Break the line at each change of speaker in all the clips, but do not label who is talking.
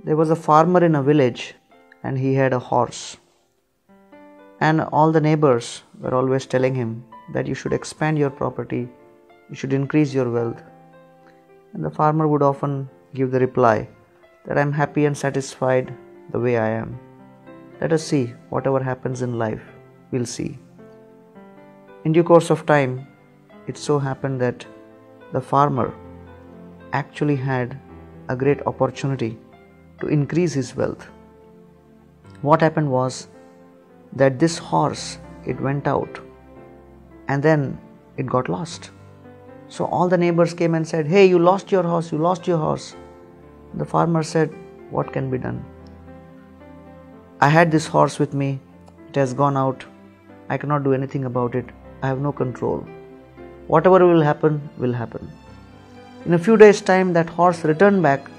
There was a farmer in a village and he had a horse. And all the neighbors were always telling him that you should expand your property, you should increase your wealth. And the farmer would often give the reply that I am happy and satisfied the way I am. Let us see, whatever happens in life, we'll see. In due course of time, it so happened that the farmer actually had a great opportunity to increase his wealth. What happened was that this horse, it went out and then it got lost. So all the neighbors came and said, hey, you lost your horse, you lost your horse. The farmer said, what can be done? I had this horse with me, it has gone out, I cannot do anything about it, I have no control. Whatever will happen, will happen. In a few days' time, that horse returned back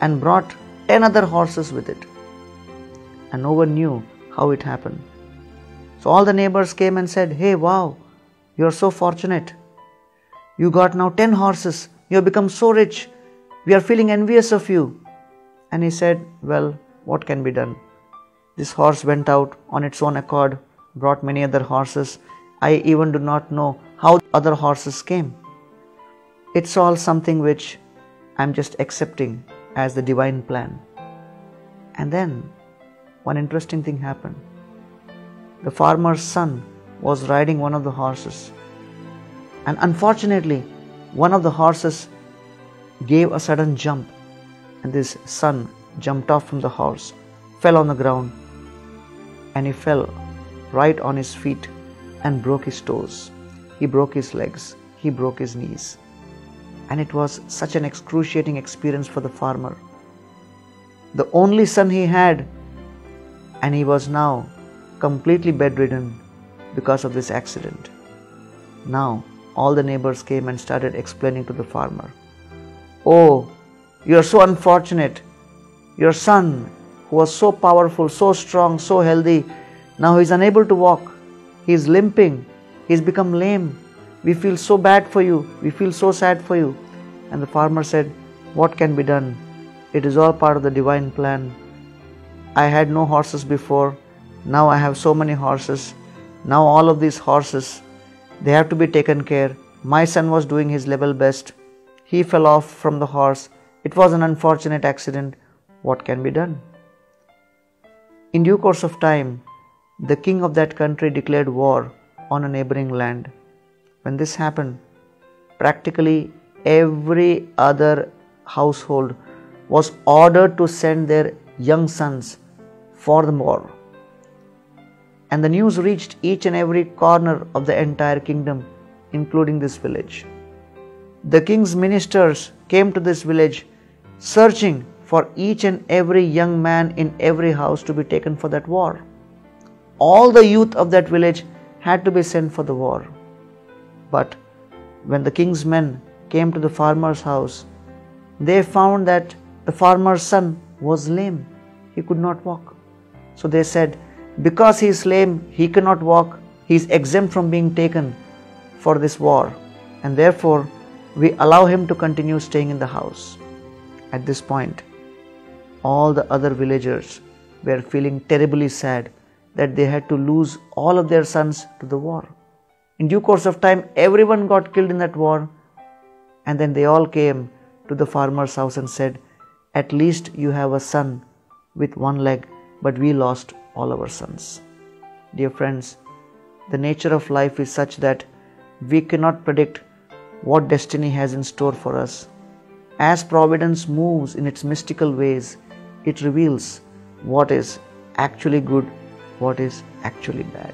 and brought 10 other horses with it. And no one knew how it happened. So all the neighbors came and said, hey, wow, you are so fortunate. You got now 10 horses, you have become so rich, we are feeling envious of you. And he said, well, what can be done? This horse went out on its own accord, brought many other horses. I even do not know how other horses came. It's all something which I'm just accepting as the divine plan. And then one interesting thing happened. The farmer's son was riding one of the horses. And unfortunately, one of the horses gave a sudden jump. And this son jumped off from the horse, fell on the ground, and he fell right on his feet and broke his toes. He broke his legs. He broke his knees. And it was such an excruciating experience for the farmer. The only son he had, and he was now completely bedridden because of this accident. Now, all the neighbors came and started explaining to the farmer, oh, you are so unfortunate. Your son, who was so powerful, so strong, so healthy, now he is unable to walk. He is limping. He has become lame. We feel so bad for you. We feel so sad for you. And the farmer said, what can be done? It is all part of the divine plan. I had no horses before. Now I have so many horses. Now all of these horses, they have to be taken care. My son was doing his level best. He fell off from the horse. It was an unfortunate accident. What can be done? In due course of time, the king of that country declared war on a neighboring land. When this happened, practically every other household was ordered to send their young sons for the war. And the news reached each and every corner of the entire kingdom, including this village. The king's ministers came to this village searching for each and every young man in every house to be taken for that war. All the youth of that village had to be sent for the war. But when the king's men came to the farmer's house, they found that the farmer's son was lame. He could not walk. So they said, because he is lame, he cannot walk, he is exempt from being taken for this war, and therefore we allow him to continue staying in the house. At this point, all the other villagers were feeling terribly sad that they had to lose all of their sons to the war. In due course of time, everyone got killed in that war, and then they all came to the farmer's house and said, at least you have a son with one leg, but we lost all our sons. Dear friends, the nature of life is such that we cannot predict what destiny has in store for us. As providence moves in its mystical ways, it reveals what is actually good, what is actually bad.